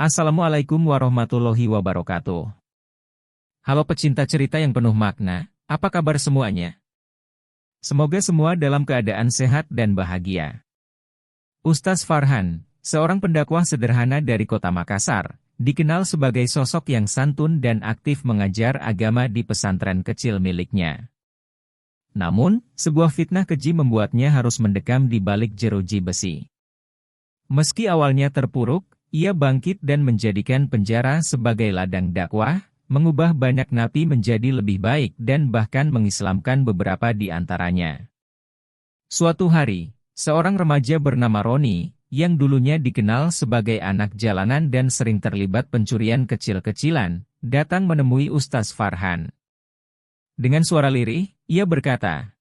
Assalamualaikum warahmatullahi wabarakatuh. Halo pecinta cerita yang penuh makna, apa kabar semuanya? Semoga semua dalam keadaan sehat dan bahagia. Ustaz Farhan, seorang pendakwah sederhana dari kota Makassar, dikenal sebagai sosok yang santun dan aktif mengajar agama di pesantren kecil miliknya. Namun, sebuah fitnah keji membuatnya harus mendekam di balik jeruji besi. Meski awalnya terpuruk, ia bangkit dan menjadikan penjara sebagai ladang dakwah, mengubah banyak napi menjadi lebih baik dan bahkan mengislamkan beberapa di antaranya. Suatu hari, seorang remaja bernama Roni, yang dulunya dikenal sebagai anak jalanan dan sering terlibat pencurian kecil-kecilan, datang menemui Ustaz Farhan. Dengan suara lirih, ia berkata,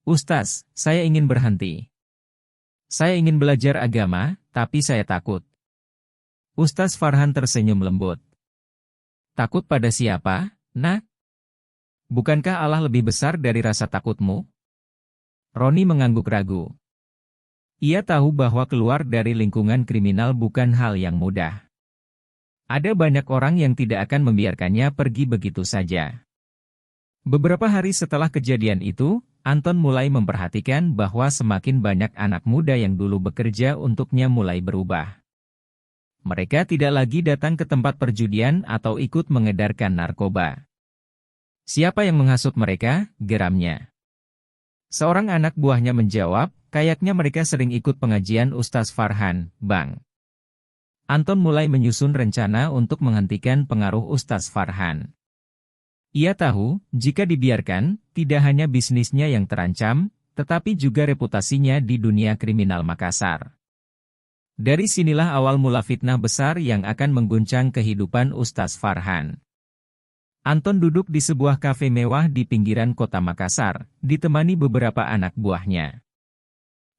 "Ustaz, saya ingin berhenti. Saya ingin belajar agama, tapi saya takut." Ustaz Farhan tersenyum lembut. "Takut pada siapa, nak? Bukankah Allah lebih besar dari rasa takutmu?" Roni mengangguk ragu. Ia tahu bahwa keluar dari lingkungan kriminal bukan hal yang mudah. Ada banyak orang yang tidak akan membiarkannya pergi begitu saja. Beberapa hari setelah kejadian itu, Anton mulai memperhatikan bahwa semakin banyak anak muda yang dulu bekerja untuknya mulai berubah. Mereka tidak lagi datang ke tempat perjudian atau ikut mengedarkan narkoba. "Siapa yang menghasut mereka?" geramnya. Seorang anak buahnya menjawab, "Kayaknya mereka sering ikut pengajian Ustaz Farhan, Bang." Anton mulai menyusun rencana untuk menghentikan pengaruh Ustaz Farhan. Ia tahu, jika dibiarkan, tidak hanya bisnisnya yang terancam, tetapi juga reputasinya di dunia kriminal Makassar. Dari sinilah awal mula fitnah besar yang akan mengguncang kehidupan Ustaz Farhan. Anton duduk di sebuah kafe mewah di pinggiran kota Makassar, ditemani beberapa anak buahnya.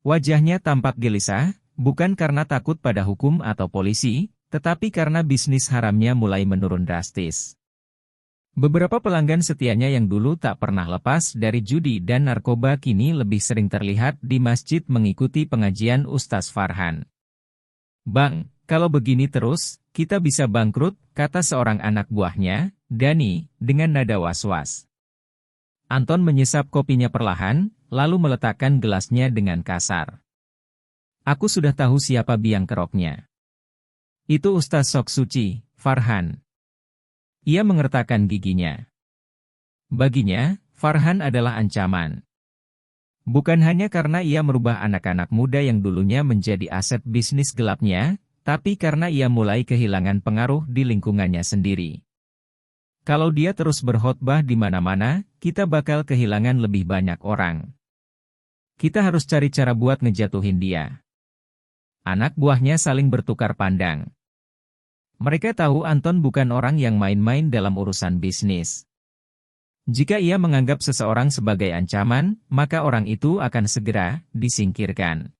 Wajahnya tampak gelisah, bukan karena takut pada hukum atau polisi, tetapi karena bisnis haramnya mulai menurun drastis. Beberapa pelanggan setianya yang dulu tak pernah lepas dari judi dan narkoba kini lebih sering terlihat di masjid mengikuti pengajian Ustaz Farhan. "Bang, kalau begini terus, kita bisa bangkrut," kata seorang anak buahnya, Dani, dengan nada was-was. Anton menyesap kopinya perlahan, lalu meletakkan gelasnya dengan kasar. "Aku sudah tahu siapa biang keroknya. Itu Ustaz Sok Suci, Farhan." Ia mengertakkan giginya. Baginya, Farhan adalah ancaman. Bukan hanya karena ia merubah anak-anak muda yang dulunya menjadi aset bisnis gelapnya, tapi karena ia mulai kehilangan pengaruh di lingkungannya sendiri. Kalau dia terus berkhotbah di mana-mana, kita bakal kehilangan lebih banyak orang. Kita harus cari cara buat ngejatuhin dia. Anak buahnya saling bertukar pandang. Mereka tahu Anton bukan orang yang main-main dalam urusan bisnis. Jika ia menganggap seseorang sebagai ancaman, maka orang itu akan segera disingkirkan.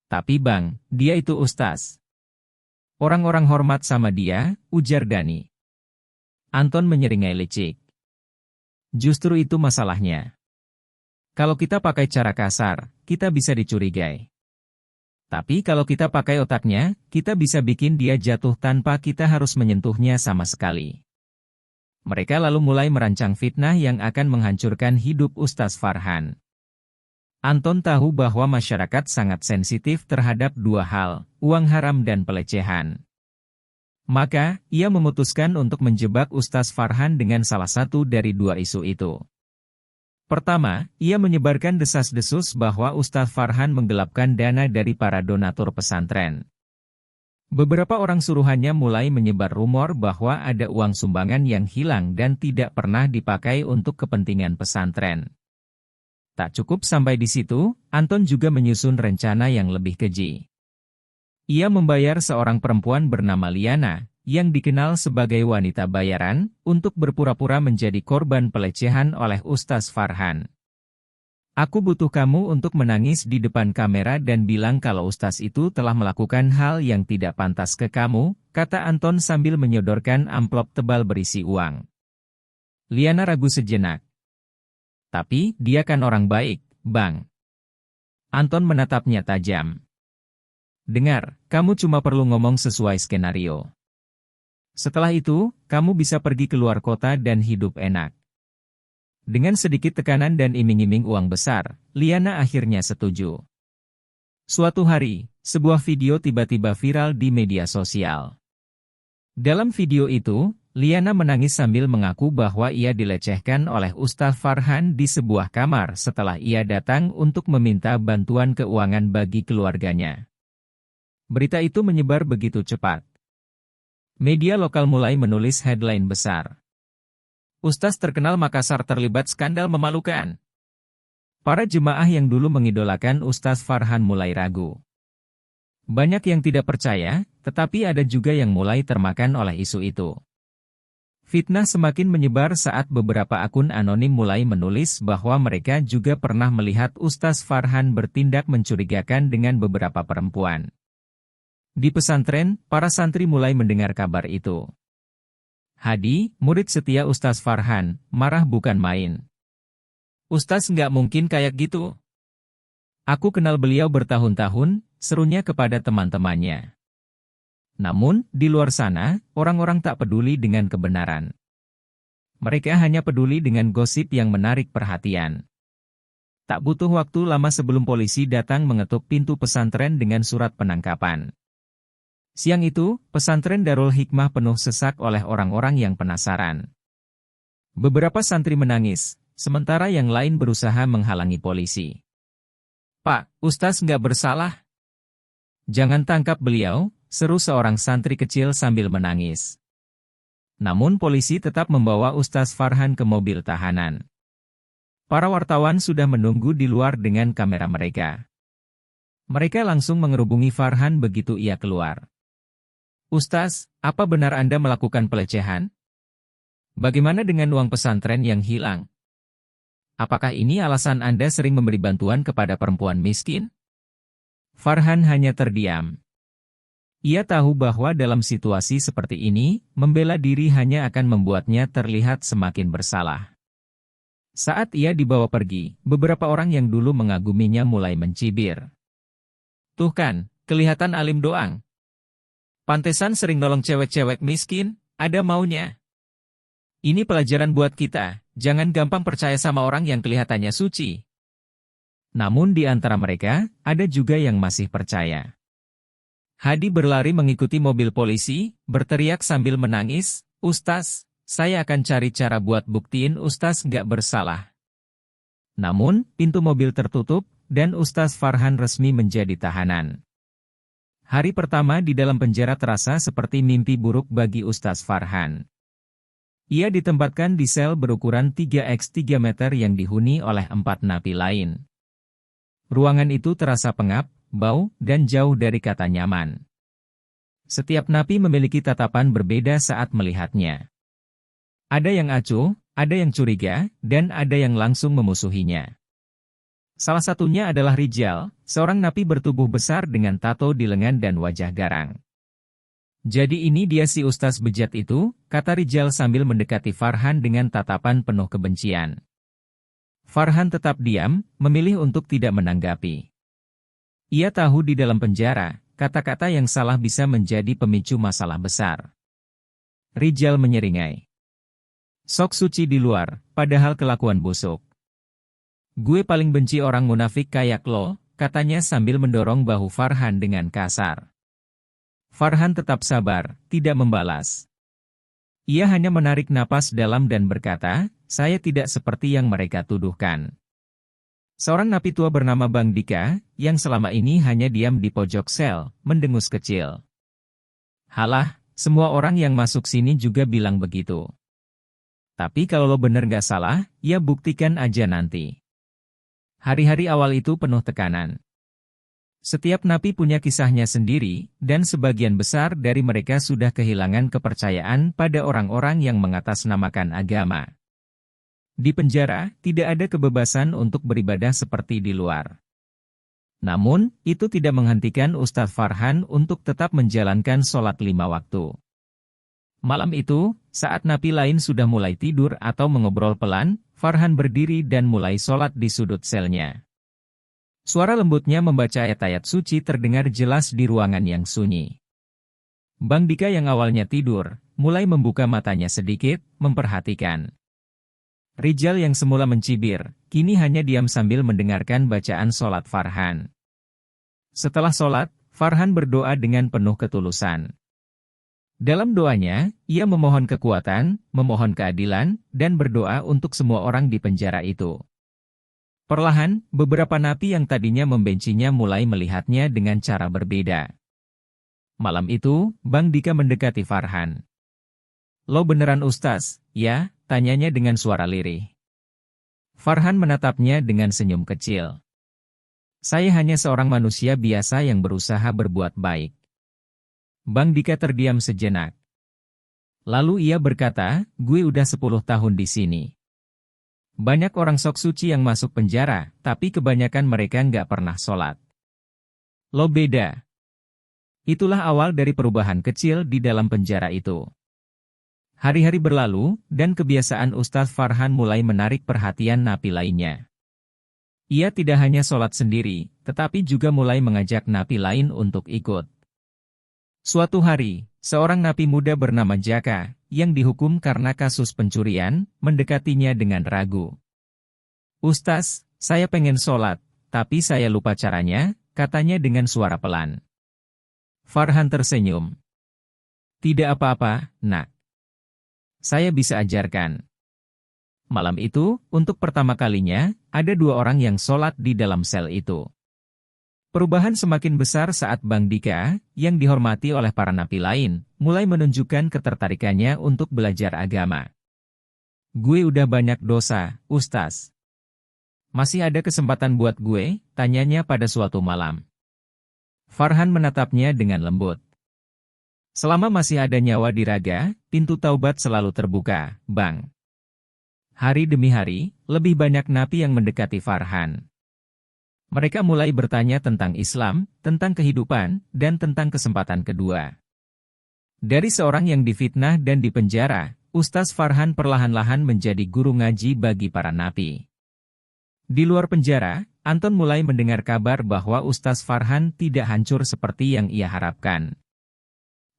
"Tapi Bang, dia itu Ustaz. Orang-orang hormat sama dia," ujar Dani. Anton menyeringai licik. "Justru itu masalahnya. Kalau kita pakai cara kasar, kita bisa dicurigai. Tapi kalau kita pakai otaknya, kita bisa bikin dia jatuh tanpa kita harus menyentuhnya sama sekali." Mereka lalu mulai merancang fitnah yang akan menghancurkan hidup Ustaz Farhan. Anton tahu bahwa masyarakat sangat sensitif terhadap dua hal, uang haram dan pelecehan. Maka, ia memutuskan untuk menjebak Ustaz Farhan dengan salah satu dari dua isu itu. Pertama, ia menyebarkan desas-desus bahwa Ustaz Farhan menggelapkan dana dari para donatur pesantren. Beberapa orang suruhannya mulai menyebar rumor bahwa ada uang sumbangan yang hilang dan tidak pernah dipakai untuk kepentingan pesantren. Tak cukup sampai di situ, Anton juga menyusun rencana yang lebih keji. Ia membayar seorang perempuan bernama Liana, yang dikenal sebagai wanita bayaran, untuk berpura-pura menjadi korban pelecehan oleh Ustaz Farhan. "Aku butuh kamu untuk menangis di depan kamera dan bilang kalau Ustaz itu telah melakukan hal yang tidak pantas ke kamu," kata Anton sambil menyodorkan amplop tebal berisi uang. Liana ragu sejenak. "Tapi, dia kan orang baik, Bang." Anton menatapnya tajam. Dengar, kamu cuma perlu ngomong sesuai skenario. Setelah itu, kamu bisa pergi keluar kota dan hidup enak. Dengan sedikit tekanan dan iming-iming uang besar, Liana akhirnya setuju. Suatu hari, sebuah video tiba-tiba viral di media sosial. Dalam video itu, Liana menangis sambil mengaku bahwa ia dilecehkan oleh Ustaz Farhan di sebuah kamar setelah ia datang untuk meminta bantuan keuangan bagi keluarganya. Berita itu menyebar begitu cepat. Media lokal mulai menulis headline besar. Ustaz terkenal Makassar terlibat skandal memalukan. Para jemaah yang dulu mengidolakan Ustaz Farhan mulai ragu. Banyak yang tidak percaya, tetapi ada juga yang mulai termakan oleh isu itu. Fitnah semakin menyebar saat beberapa akun anonim mulai menulis bahwa mereka juga pernah melihat Ustaz Farhan bertindak mencurigakan dengan beberapa perempuan. Di pesantren, para santri mulai mendengar kabar itu. Hadi, murid setia Ustaz Farhan, marah bukan main. Ustaz nggak mungkin kayak gitu. Aku kenal beliau bertahun-tahun, serunya kepada teman-temannya. Namun, di luar sana, orang-orang tak peduli dengan kebenaran. Mereka hanya peduli dengan gosip yang menarik perhatian. Tak butuh waktu lama sebelum polisi datang mengetuk pintu pesantren dengan surat penangkapan. Siang itu, pesantren Darul Hikmah penuh sesak oleh orang-orang yang penasaran. Beberapa santri menangis, sementara yang lain berusaha menghalangi polisi. Pak, Ustaz nggak bersalah. Jangan tangkap beliau, seru seorang santri kecil sambil menangis. Namun polisi tetap membawa Ustaz Farhan ke mobil tahanan. Para wartawan sudah menunggu di luar dengan kamera mereka. Mereka langsung mengerubungi Farhan begitu ia keluar. Ustaz, apa benar Anda melakukan pelecehan? Bagaimana dengan uang pesantren yang hilang? Apakah ini alasan Anda sering memberi bantuan kepada perempuan miskin? Farhan hanya terdiam. Ia tahu bahwa dalam situasi seperti ini, membela diri hanya akan membuatnya terlihat semakin bersalah. Saat ia dibawa pergi, beberapa orang yang dulu mengaguminya mulai mencibir. Tuh kan, kelihatan alim doang. Pantesan sering nolong cewek-cewek miskin, ada maunya. Ini pelajaran buat kita, jangan gampang percaya sama orang yang kelihatannya suci. Namun di antara mereka, ada juga yang masih percaya. Hadi berlari mengikuti mobil polisi, berteriak sambil menangis, Ustaz, saya akan cari cara buat buktiin Ustaz nggak bersalah. Namun, pintu mobil tertutup, dan Ustaz Farhan resmi menjadi tahanan. Hari pertama di dalam penjara terasa seperti mimpi buruk bagi Ustaz Farhan. Ia ditempatkan di sel berukuran 3x3 meter yang dihuni oleh 4 napi lain. Ruangan itu terasa pengap, bau, dan jauh dari kata nyaman. Setiap napi memiliki tatapan berbeda saat melihatnya. Ada yang acuh, ada yang curiga, dan ada yang langsung memusuhinya. Salah satunya adalah Rijal, seorang napi bertubuh besar dengan tato di lengan dan wajah garang. Jadi ini dia si Ustaz bejat itu, kata Rijal sambil mendekati Farhan dengan tatapan penuh kebencian. Farhan tetap diam, memilih untuk tidak menanggapi. Ia tahu di dalam penjara, kata-kata yang salah bisa menjadi pemicu masalah besar. Rijal menyeringai. Sok suci di luar, padahal kelakuan busuk. Gue paling benci orang munafik kayak lo, katanya sambil mendorong bahu Farhan dengan kasar. Farhan tetap sabar, tidak membalas. Ia hanya menarik napas dalam dan berkata, saya tidak seperti yang mereka tuduhkan. Seorang napi tua bernama Bang Dika, yang selama ini hanya diam di pojok sel, mendengus kecil. Halah, semua orang yang masuk sini juga bilang begitu. Tapi kalau lo bener gak salah, ya buktikan aja nanti. Hari-hari awal itu penuh tekanan. Setiap napi punya kisahnya sendiri, dan sebagian besar dari mereka sudah kehilangan kepercayaan pada orang-orang yang mengatasnamakan agama. Di penjara, tidak ada kebebasan untuk beribadah seperti di luar. Namun, itu tidak menghentikan Ustaz Farhan untuk tetap menjalankan sholat 5 waktu. Malam itu, saat napi lain sudah mulai tidur atau mengobrol pelan, Farhan berdiri dan mulai sholat di sudut selnya. Suara lembutnya membaca ayat-ayat suci terdengar jelas di ruangan yang sunyi. Bang Dika yang awalnya tidur, mulai membuka matanya sedikit, memperhatikan. Rijal yang semula mencibir, kini hanya diam sambil mendengarkan bacaan sholat Farhan. Setelah sholat, Farhan berdoa dengan penuh ketulusan. Dalam doanya, ia memohon kekuatan, memohon keadilan, dan berdoa untuk semua orang di penjara itu. Perlahan, beberapa napi yang tadinya membencinya mulai melihatnya dengan cara berbeda. Malam itu, Bang Dika mendekati Farhan. "Lo beneran Ustaz, ya?" tanyanya dengan suara lirih. Farhan menatapnya dengan senyum kecil. "Saya hanya seorang manusia biasa yang berusaha berbuat baik." Bang Dika terdiam sejenak. Lalu ia berkata, "Gue udah 10 tahun di sini. Banyak orang sok suci yang masuk penjara, tapi kebanyakan mereka nggak pernah sholat. Lo beda." Itulah awal dari perubahan kecil di dalam penjara itu. Hari-hari berlalu, dan kebiasaan Ustadz Farhan mulai menarik perhatian napi lainnya. Ia tidak hanya sholat sendiri, tetapi juga mulai mengajak napi lain untuk ikut. Suatu hari, seorang napi muda bernama Jaka, yang dihukum karena kasus pencurian, mendekatinya dengan ragu. "Ustaz, saya pengen sholat, tapi saya lupa caranya," katanya dengan suara pelan. Farhan tersenyum. "Tidak apa-apa, nak. Saya bisa ajarkan." Malam itu, untuk pertama kalinya, ada 2 orang yang sholat di dalam sel itu. Perubahan semakin besar saat Bang Dika, yang dihormati oleh para napi lain, mulai menunjukkan ketertarikannya untuk belajar agama. "Gue udah banyak dosa, Ustaz. Masih ada kesempatan buat gue?" tanyanya pada suatu malam. Farhan menatapnya dengan lembut. "Selama masih ada nyawa di raga, pintu taubat selalu terbuka, Bang." Hari demi hari, lebih banyak napi yang mendekati Farhan. Mereka mulai bertanya tentang Islam, tentang kehidupan, dan tentang kesempatan kedua. Dari seorang yang difitnah dan dipenjara, Ustaz Farhan perlahan-lahan menjadi guru ngaji bagi para napi. Di luar penjara, Anton mulai mendengar kabar bahwa Ustaz Farhan tidak hancur seperti yang ia harapkan.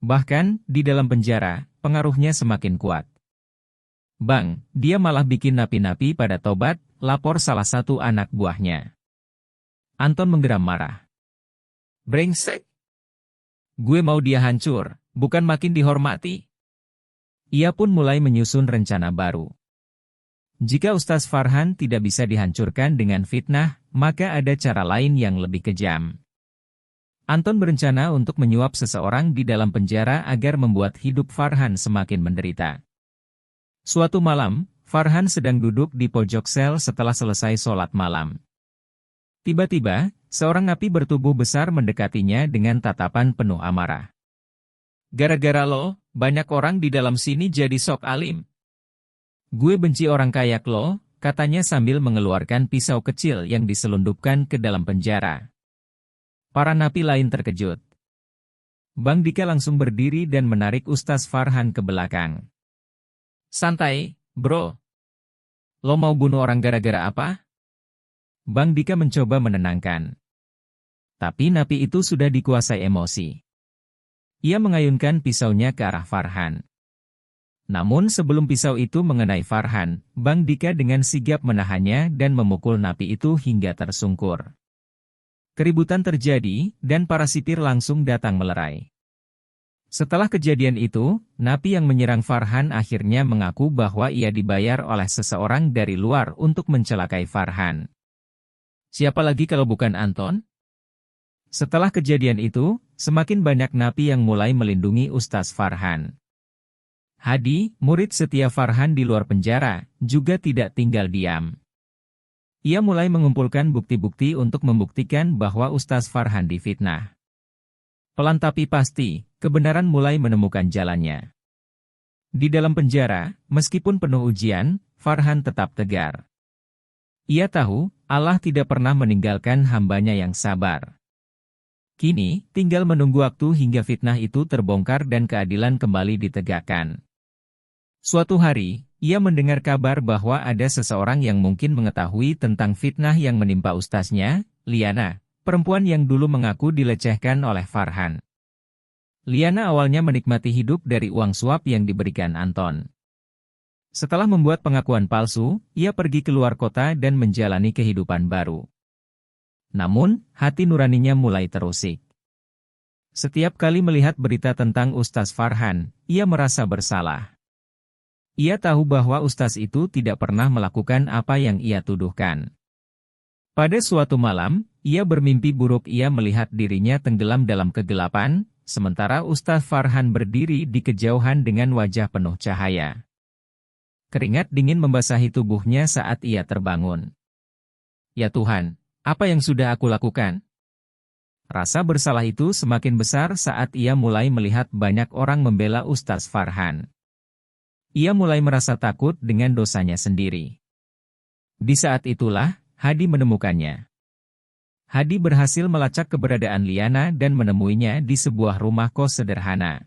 Bahkan, di dalam penjara, pengaruhnya semakin kuat. "Bang, dia malah bikin napi-napi pada tobat," lapor salah satu anak buahnya. Anton menggeram marah. "Brengsek! Gue mau dia hancur, bukan makin dihormati." Ia pun mulai menyusun rencana baru. Jika Ustaz Farhan tidak bisa dihancurkan dengan fitnah, maka ada cara lain yang lebih kejam. Anton berencana untuk menyuap seseorang di dalam penjara agar membuat hidup Farhan semakin menderita. Suatu malam, Farhan sedang duduk di pojok sel setelah selesai sholat malam. Tiba-tiba, seorang napi bertubuh besar mendekatinya dengan tatapan penuh amarah. "Gara-gara lo, banyak orang di dalam sini jadi sok alim. Gue benci orang kayak lo," katanya sambil mengeluarkan pisau kecil yang diselundupkan ke dalam penjara. Para napi lain terkejut. Bang Dika langsung berdiri dan menarik Ustaz Farhan ke belakang. "Santai, bro. Lo mau bunuh orang gara-gara apa?" Bang Dika mencoba menenangkan. Tapi napi itu sudah dikuasai emosi. Ia mengayunkan pisaunya ke arah Farhan. Namun sebelum pisau itu mengenai Farhan, Bang Dika dengan sigap menahannya dan memukul napi itu hingga tersungkur. Keributan terjadi, dan para sipir langsung datang melerai. Setelah kejadian itu, napi yang menyerang Farhan akhirnya mengaku bahwa ia dibayar oleh seseorang dari luar untuk mencelakai Farhan. Siapa lagi kalau bukan Anton? Setelah kejadian itu, semakin banyak napi yang mulai melindungi Ustaz Farhan. Hadi, murid setia Farhan di luar penjara, juga tidak tinggal diam. Ia mulai mengumpulkan bukti-bukti untuk membuktikan bahwa Ustaz Farhan difitnah. Pelan tapi pasti, kebenaran mulai menemukan jalannya. Di dalam penjara, meskipun penuh ujian, Farhan tetap tegar. Ia tahu, Allah tidak pernah meninggalkan hambanya yang sabar. Kini, tinggal menunggu waktu hingga fitnah itu terbongkar dan keadilan kembali ditegakkan. Suatu hari, ia mendengar kabar bahwa ada seseorang yang mungkin mengetahui tentang fitnah yang menimpa ustaznya, Liana, perempuan yang dulu mengaku dilecehkan oleh Farhan. Liana awalnya menikmati hidup dari uang suap yang diberikan Anton. Setelah membuat pengakuan palsu, ia pergi keluar kota dan menjalani kehidupan baru. Namun, hati nuraninya mulai terusik. Setiap kali melihat berita tentang Ustaz Farhan, ia merasa bersalah. Ia tahu bahwa Ustaz itu tidak pernah melakukan apa yang ia tuduhkan. Pada suatu malam, ia bermimpi buruk. Ia melihat dirinya tenggelam dalam kegelapan, sementara Ustaz Farhan berdiri di kejauhan dengan wajah penuh cahaya. Keringat dingin membasahi tubuhnya saat ia terbangun. Ya Tuhan, apa yang sudah aku lakukan? Rasa bersalah itu semakin besar saat ia mulai melihat banyak orang membela Ustaz Farhan. Ia mulai merasa takut dengan dosanya sendiri. Di saat itulah, Hadi menemukannya. Hadi berhasil melacak keberadaan Liana dan menemuinya di sebuah rumah kos sederhana.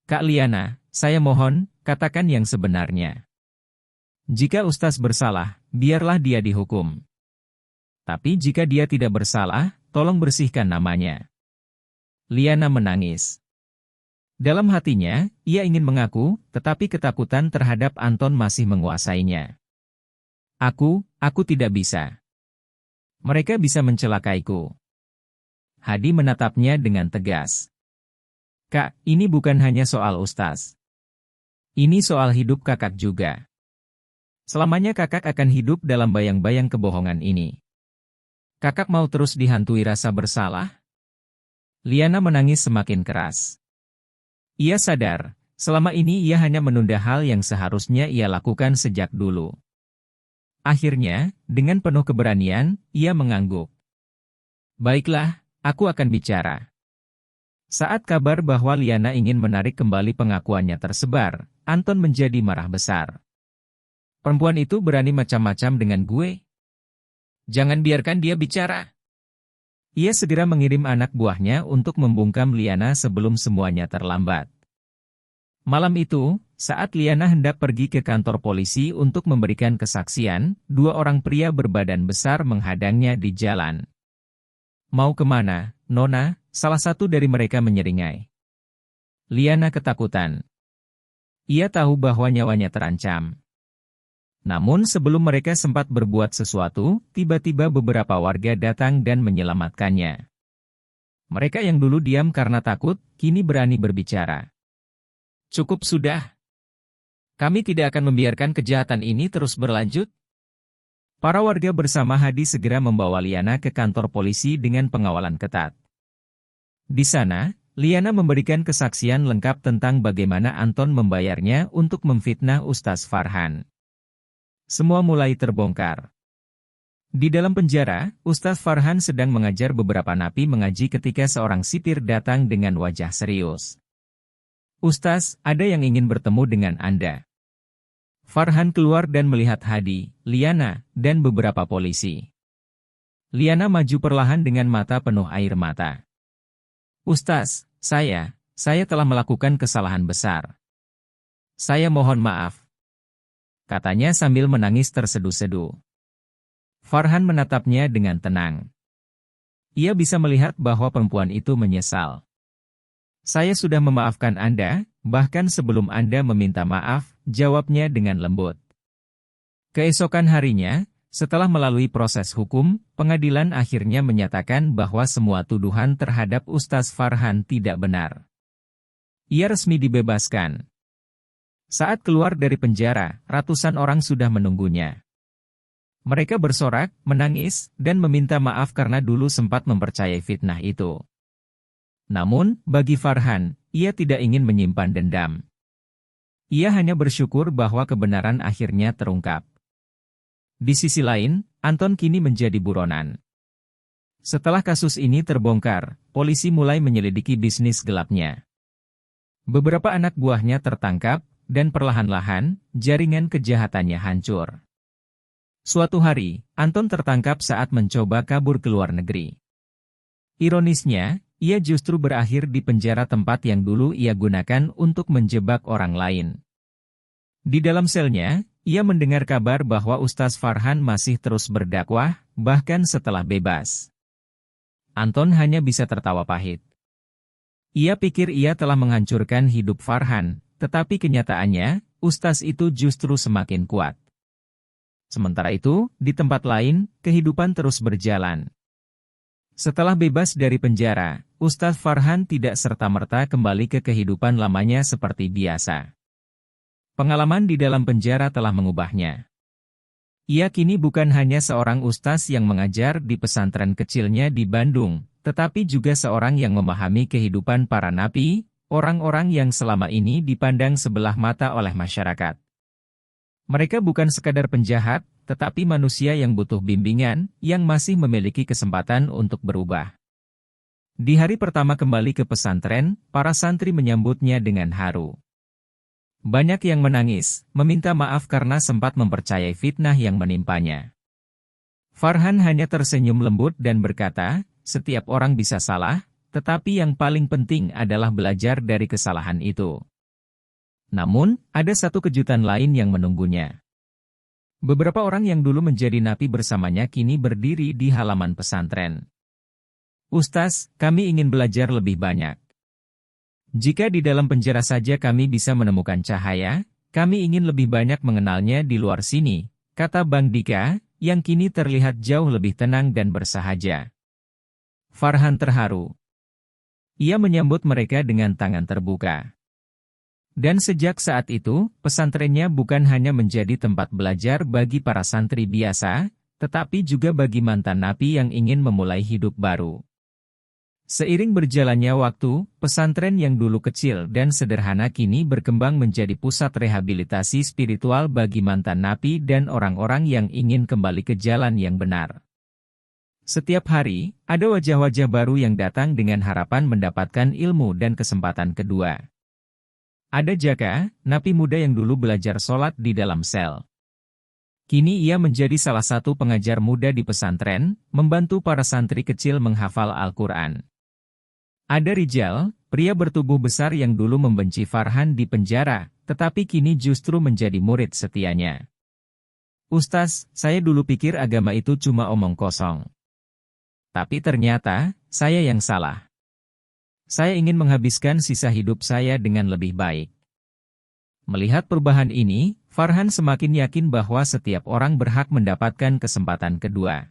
Kak Liana, saya mohon, katakan yang sebenarnya. Jika Ustaz bersalah, biarlah dia dihukum. Tapi jika dia tidak bersalah, tolong bersihkan namanya. Liana menangis. Dalam hatinya, ia ingin mengaku, tetapi ketakutan terhadap Anton masih menguasainya. Aku tidak bisa. Mereka bisa mencelakaiku. Hadi menatapnya dengan tegas. Kak, ini bukan hanya soal Ustaz. Ini soal hidup kakak juga. Selamanya kakak akan hidup dalam bayang-bayang kebohongan ini. Kakak mau terus dihantui rasa bersalah? Liana menangis semakin keras. Ia sadar, selama ini ia hanya menunda hal yang seharusnya ia lakukan sejak dulu. Akhirnya, dengan penuh keberanian, ia mengangguk. Baiklah, aku akan bicara. Saat kabar bahwa Liana ingin menarik kembali pengakuannya tersebar, Anton menjadi marah besar. Perempuan itu berani macam-macam dengan gue. Jangan biarkan dia bicara. Ia segera mengirim anak buahnya untuk membungkam Liana sebelum semuanya terlambat. Malam itu, saat Liana hendak pergi ke kantor polisi untuk memberikan kesaksian, dua orang pria berbadan besar menghadangnya di jalan. Mau kemana, Nona? Salah satu dari mereka menyeringai. Liana ketakutan. Ia tahu bahwa nyawanya terancam. Namun sebelum mereka sempat berbuat sesuatu, tiba-tiba beberapa warga datang dan menyelamatkannya. Mereka yang dulu diam karena takut, kini berani berbicara. Cukup sudah. Kami tidak akan membiarkan kejahatan ini terus berlanjut. Para warga bersama Hadi segera membawa Liana ke kantor polisi dengan pengawalan ketat. Di sana, Liana memberikan kesaksian lengkap tentang bagaimana Anton membayarnya untuk memfitnah Ustaz Farhan. Semua mulai terbongkar. Di dalam penjara, Ustaz Farhan sedang mengajar beberapa napi mengaji ketika seorang sipir datang dengan wajah serius. Ustaz, ada yang ingin bertemu dengan Anda. Farhan keluar dan melihat Hadi, Liana, dan beberapa polisi. Liana maju perlahan dengan mata penuh air mata. Ustaz, saya telah melakukan kesalahan besar. Saya mohon maaf. Katanya sambil menangis terseduh-seduh. Farhan menatapnya dengan tenang. Ia bisa melihat bahwa perempuan itu menyesal. Saya sudah memaafkan Anda, bahkan sebelum Anda meminta maaf, jawabnya dengan lembut. Keesokan harinya, setelah melalui proses hukum, pengadilan akhirnya menyatakan bahwa semua tuduhan terhadap Ustaz Farhan tidak benar. Ia resmi dibebaskan. Saat keluar dari penjara, ratusan orang sudah menunggunya. Mereka bersorak, menangis, dan meminta maaf karena dulu sempat mempercayai fitnah itu. Namun, bagi Farhan, ia tidak ingin menyimpan dendam. Ia hanya bersyukur bahwa kebenaran akhirnya terungkap. Di sisi lain, Anton kini menjadi buronan. Setelah kasus ini terbongkar, polisi mulai menyelidiki bisnis gelapnya. Beberapa anak buahnya tertangkap, dan perlahan-lahan, jaringan kejahatannya hancur. Suatu hari, Anton tertangkap saat mencoba kabur ke luar negeri. Ironisnya, ia justru berakhir di penjara tempat yang dulu ia gunakan untuk menjebak orang lain. Di dalam selnya, Ia mendengar kabar bahwa Ustaz Farhan masih terus berdakwah, bahkan setelah bebas. Anton hanya bisa tertawa pahit. Ia pikir ia telah menghancurkan hidup Farhan, tetapi kenyataannya, Ustaz itu justru semakin kuat. Sementara itu, di tempat lain, kehidupan terus berjalan. Setelah bebas dari penjara, Ustaz Farhan tidak serta-merta kembali ke kehidupan lamanya seperti biasa. Pengalaman di dalam penjara telah mengubahnya. Ia kini bukan hanya seorang ustaz yang mengajar di pesantren kecilnya di Bandung, tetapi juga seorang yang memahami kehidupan para nabi, orang-orang yang selama ini dipandang sebelah mata oleh masyarakat. Mereka bukan sekadar penjahat, tetapi manusia yang butuh bimbingan, yang masih memiliki kesempatan untuk berubah. Di hari pertama kembali ke pesantren, para santri menyambutnya dengan haru. Banyak yang menangis, meminta maaf karena sempat mempercayai fitnah yang menimpanya. Farhan hanya tersenyum lembut dan berkata, setiap orang bisa salah, tetapi yang paling penting adalah belajar dari kesalahan itu. Namun, ada satu kejutan lain yang menunggunya. Beberapa orang yang dulu menjadi napi bersamanya kini berdiri di halaman pesantren. Ustaz, kami ingin belajar lebih banyak. Jika di dalam penjara saja kami bisa menemukan cahaya, kami ingin lebih banyak mengenalnya di luar sini, kata Bang Dika, yang kini terlihat jauh lebih tenang dan bersahaja. Farhan terharu. Ia menyambut mereka dengan tangan terbuka. Dan sejak saat itu, pesantrennya bukan hanya menjadi tempat belajar bagi para santri biasa, tetapi juga bagi mantan napi yang ingin memulai hidup baru. Seiring berjalannya waktu, pesantren yang dulu kecil dan sederhana kini berkembang menjadi pusat rehabilitasi spiritual bagi mantan napi dan orang-orang yang ingin kembali ke jalan yang benar. Setiap hari, ada wajah-wajah baru yang datang dengan harapan mendapatkan ilmu dan kesempatan kedua. Ada Jaka, napi muda yang dulu belajar sholat di dalam sel. Kini ia menjadi salah satu pengajar muda di pesantren, membantu para santri kecil menghafal Al-Quran. Ada Rijal, pria bertubuh besar yang dulu membenci Farhan di penjara, tetapi kini justru menjadi murid setianya. Ustaz, saya dulu pikir agama itu cuma omong kosong. Tapi ternyata, saya yang salah. Saya ingin menghabiskan sisa hidup saya dengan lebih baik. Melihat perubahan ini, Farhan semakin yakin bahwa setiap orang berhak mendapatkan kesempatan kedua.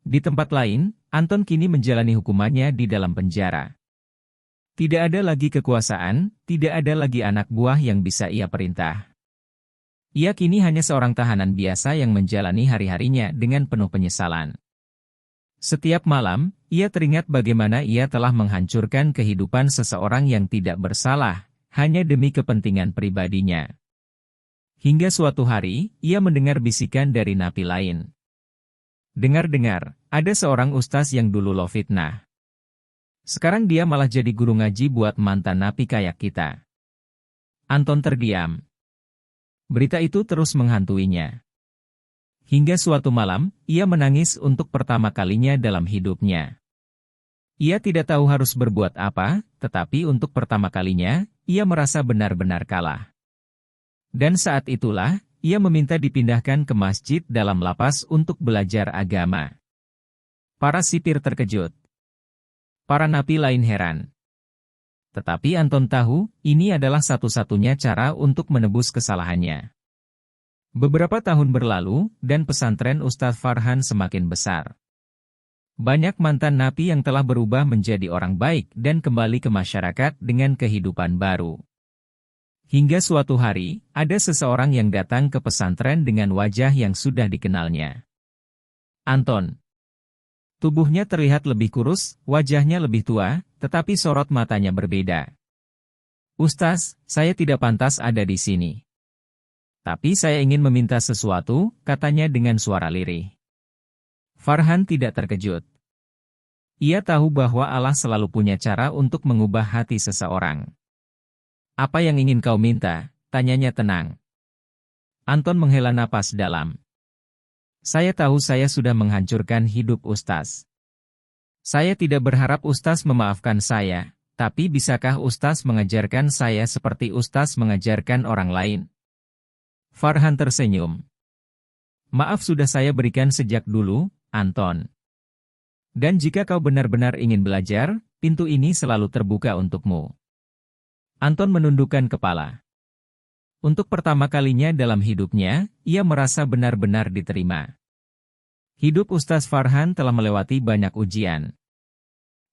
Di tempat lain, Anton kini menjalani hukumannya di dalam penjara. Tidak ada lagi kekuasaan, tidak ada lagi anak buah yang bisa ia perintah. Ia kini hanya seorang tahanan biasa yang menjalani hari-harinya dengan penuh penyesalan. Setiap malam, ia teringat bagaimana ia telah menghancurkan kehidupan seseorang yang tidak bersalah, hanya demi kepentingan pribadinya. Hingga suatu hari, ia mendengar bisikan dari napi lain. Dengar-dengar, ada seorang ustaz yang dulu lo fitnah. Sekarang dia malah jadi guru ngaji buat mantan napi kayak kita. Anton terdiam. Berita itu terus menghantuinya. Hingga suatu malam, ia menangis untuk pertama kalinya dalam hidupnya. Ia tidak tahu harus berbuat apa, tetapi untuk pertama kalinya, ia merasa benar-benar kalah. Dan saat itulah, ia meminta dipindahkan ke masjid dalam lapas untuk belajar agama. Para sipir terkejut. Para napi lain heran. Tetapi Anton tahu, ini adalah satu-satunya cara untuk menebus kesalahannya. Beberapa tahun berlalu, dan pesantren Ustaz Farhan semakin besar. Banyak mantan napi yang telah berubah menjadi orang baik dan kembali ke masyarakat dengan kehidupan baru. Hingga suatu hari, ada seseorang yang datang ke pesantren dengan wajah yang sudah dikenalnya. Anton. Tubuhnya terlihat lebih kurus, wajahnya lebih tua, tetapi sorot matanya berbeda. Ustaz, saya tidak pantas ada di sini. Tapi saya ingin meminta sesuatu, katanya dengan suara lirih. Farhan tidak terkejut. Ia tahu bahwa Allah selalu punya cara untuk mengubah hati seseorang. Apa yang ingin kau minta? Tanyanya tenang. Anton menghela napas dalam. Saya tahu saya sudah menghancurkan hidup Ustaz. Saya tidak berharap Ustaz memaafkan saya, tapi bisakah Ustaz mengajarkan saya seperti Ustaz mengajarkan orang lain? Farhan tersenyum. Maaf sudah saya berikan sejak dulu, Anton. Dan jika kau benar-benar ingin belajar, pintu ini selalu terbuka untukmu. Anton menundukkan kepala. Untuk pertama kalinya dalam hidupnya, ia merasa benar-benar diterima. Hidup Ustaz Farhan telah melewati banyak ujian.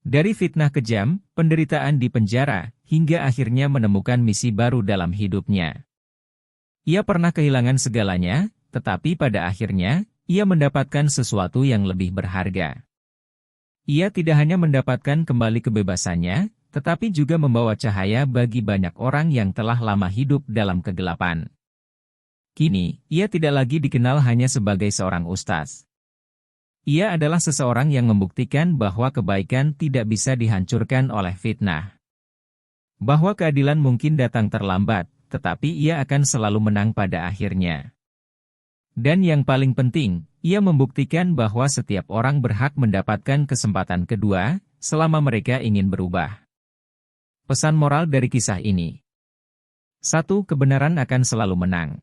Dari fitnah kejam, penderitaan di penjara, hingga akhirnya menemukan misi baru dalam hidupnya. Ia pernah kehilangan segalanya, tetapi pada akhirnya, ia mendapatkan sesuatu yang lebih berharga. Ia tidak hanya mendapatkan kembali kebebasannya, tetapi juga membawa cahaya bagi banyak orang yang telah lama hidup dalam kegelapan. Kini, ia tidak lagi dikenal hanya sebagai seorang ustaz. Ia adalah seseorang yang membuktikan bahwa kebaikan tidak bisa dihancurkan oleh fitnah. Bahwa keadilan mungkin datang terlambat, tetapi ia akan selalu menang pada akhirnya. Dan yang paling penting, ia membuktikan bahwa setiap orang berhak mendapatkan kesempatan kedua, selama mereka ingin berubah. Pesan moral dari kisah ini. 1. Kebenaran akan selalu menang.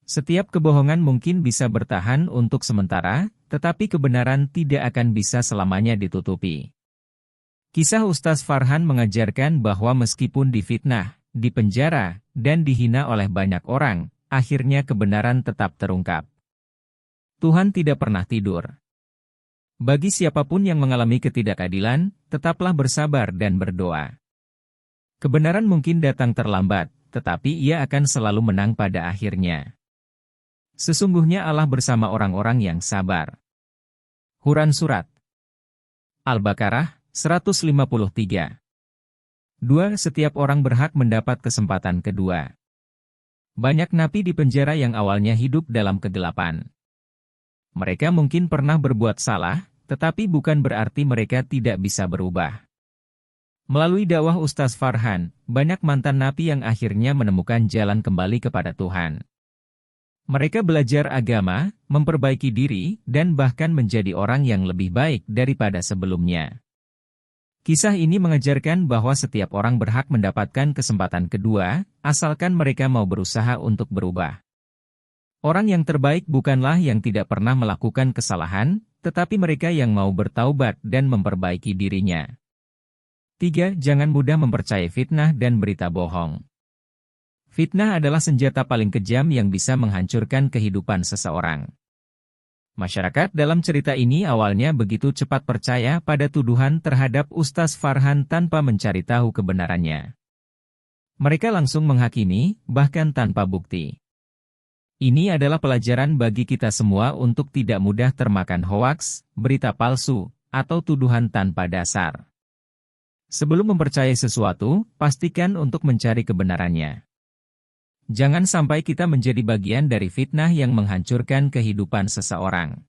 Setiap kebohongan mungkin bisa bertahan untuk sementara, tetapi kebenaran tidak akan bisa selamanya ditutupi. Kisah Ustaz Farhan mengajarkan bahwa meskipun difitnah, dipenjara, dan dihina oleh banyak orang, akhirnya kebenaran tetap terungkap. Tuhan tidak pernah tidur. Bagi siapapun yang mengalami ketidakadilan, tetaplah bersabar dan berdoa. Kebenaran mungkin datang terlambat, tetapi ia akan selalu menang pada akhirnya. Sesungguhnya Allah bersama orang-orang yang sabar. Quran Surat Al-Baqarah 153. 2. Setiap orang berhak mendapat kesempatan kedua. Banyak napi di penjara yang awalnya hidup dalam kegelapan. Mereka mungkin pernah berbuat salah, tetapi bukan berarti mereka tidak bisa berubah. Melalui dakwah Ustaz Farhan, banyak mantan napi yang akhirnya menemukan jalan kembali kepada Tuhan. Mereka belajar agama, memperbaiki diri, dan bahkan menjadi orang yang lebih baik daripada sebelumnya. Kisah ini mengajarkan bahwa setiap orang berhak mendapatkan kesempatan kedua, asalkan mereka mau berusaha untuk berubah. Orang yang terbaik bukanlah yang tidak pernah melakukan kesalahan, tetapi mereka yang mau bertaubat dan memperbaiki dirinya. 3. Jangan mudah mempercayai fitnah dan berita bohong. Fitnah adalah senjata paling kejam yang bisa menghancurkan kehidupan seseorang. Masyarakat dalam cerita ini awalnya begitu cepat percaya pada tuduhan terhadap Ustaz Farhan tanpa mencari tahu kebenarannya. Mereka langsung menghakimi, bahkan tanpa bukti. Ini adalah pelajaran bagi kita semua untuk tidak mudah termakan hoaks, berita palsu, atau tuduhan tanpa dasar. Sebelum mempercayai sesuatu, pastikan untuk mencari kebenarannya. Jangan sampai kita menjadi bagian dari fitnah yang menghancurkan kehidupan seseorang.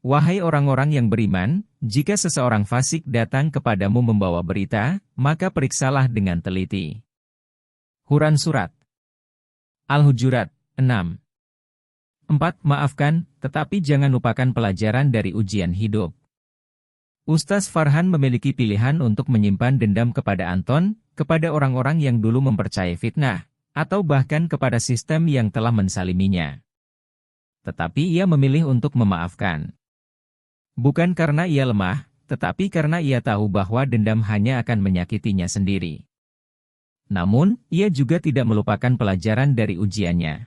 Wahai orang-orang yang beriman, jika seseorang fasik datang kepadamu membawa berita, maka periksalah dengan teliti. Quran Surat Al-Hujurat 6. 4. Maafkan, tetapi jangan lupakan pelajaran dari ujian hidup. Ustaz Farhan memiliki pilihan untuk menyimpan dendam kepada Anton, kepada orang-orang yang dulu mempercayai fitnah, atau bahkan kepada sistem yang telah mensaliminya. Tetapi ia memilih untuk memaafkan. Bukan karena ia lemah, tetapi karena ia tahu bahwa dendam hanya akan menyakitinya sendiri. Namun, ia juga tidak melupakan pelajaran dari ujiannya.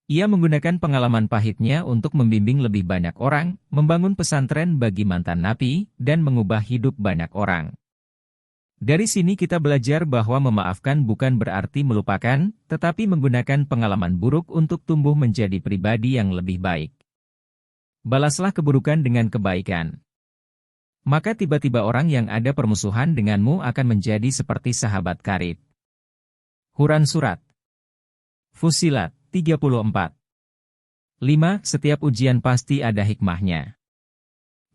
Ia menggunakan pengalaman pahitnya untuk membimbing lebih banyak orang, membangun pesantren bagi mantan napi, dan mengubah hidup banyak orang. Dari sini kita belajar bahwa memaafkan bukan berarti melupakan, tetapi menggunakan pengalaman buruk untuk tumbuh menjadi pribadi yang lebih baik. Balaslah keburukan dengan kebaikan. Maka tiba-tiba orang yang ada permusuhan denganmu akan menjadi seperti sahabat karib. Quran Surat Fussilat 34. 5. Setiap ujian pasti ada hikmahnya.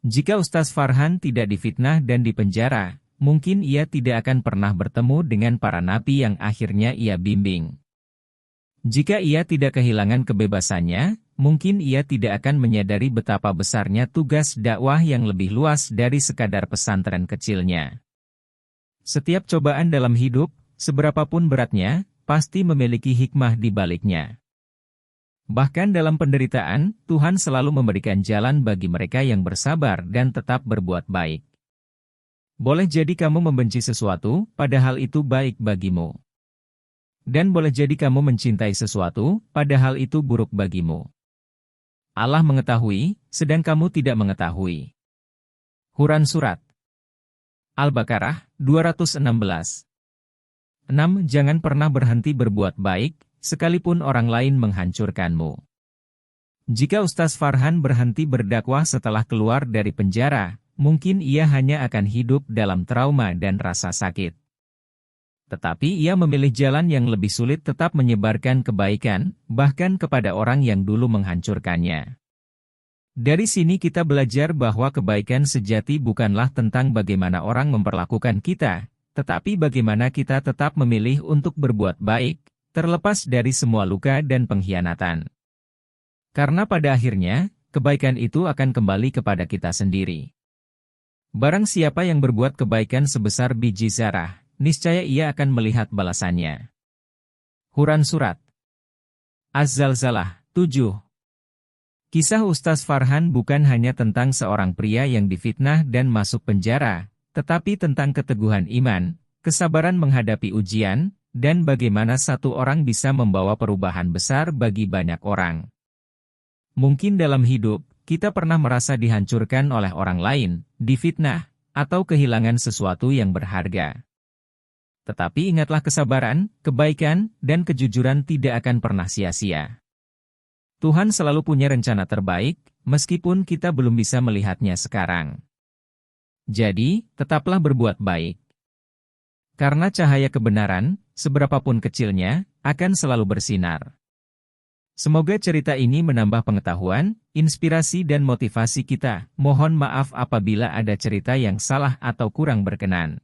Jika Ustaz Farhan tidak difitnah dan dipenjara, mungkin ia tidak akan pernah bertemu dengan para napi yang akhirnya ia bimbing. Jika ia tidak kehilangan kebebasannya, mungkin ia tidak akan menyadari betapa besarnya tugas dakwah yang lebih luas dari sekadar pesantren kecilnya. Setiap cobaan dalam hidup, seberapapun beratnya, pasti memiliki hikmah di baliknya. Bahkan dalam penderitaan, Tuhan selalu memberikan jalan bagi mereka yang bersabar dan tetap berbuat baik. Boleh jadi kamu membenci sesuatu, padahal itu baik bagimu. Dan boleh jadi kamu mencintai sesuatu, padahal itu buruk bagimu. Allah mengetahui, sedang kamu tidak mengetahui. Huran Surat Al-Baqarah 216. 6. Jangan pernah berhenti berbuat baik, sekalipun orang lain menghancurkanmu. Jika Ustaz Farhan berhenti berdakwah setelah keluar dari penjara, mungkin ia hanya akan hidup dalam trauma dan rasa sakit. Tetapi ia memilih jalan yang lebih sulit, tetap menyebarkan kebaikan, bahkan kepada orang yang dulu menghancurkannya. Dari sini kita belajar bahwa kebaikan sejati bukanlah tentang bagaimana orang memperlakukan kita, tetapi bagaimana kita tetap memilih untuk berbuat baik, terlepas dari semua luka dan pengkhianatan. Karena pada akhirnya, kebaikan itu akan kembali kepada kita sendiri. Barang siapa yang berbuat kebaikan sebesar biji zarah, niscaya ia akan melihat balasannya. Huran Surat Az-Zalzalah 7. Kisah Ustaz Farhan bukan hanya tentang seorang pria yang difitnah dan masuk penjara, tetapi tentang keteguhan iman, kesabaran menghadapi ujian, dan bagaimana satu orang bisa membawa perubahan besar bagi banyak orang. Mungkin dalam hidup, kita pernah merasa dihancurkan oleh orang lain, difitnah, atau kehilangan sesuatu yang berharga. Tetapi ingatlah, kesabaran, kebaikan, dan kejujuran tidak akan pernah sia-sia. Tuhan selalu punya rencana terbaik, meskipun kita belum bisa melihatnya sekarang. Jadi, tetaplah berbuat baik. Karena cahaya kebenaran, seberapapun kecilnya, akan selalu bersinar. Semoga cerita ini menambah pengetahuan, inspirasi dan motivasi kita. Mohon maaf apabila ada cerita yang salah atau kurang berkenan.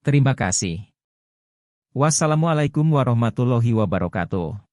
Terima kasih. Wassalamualaikum warahmatullahi wabarakatuh.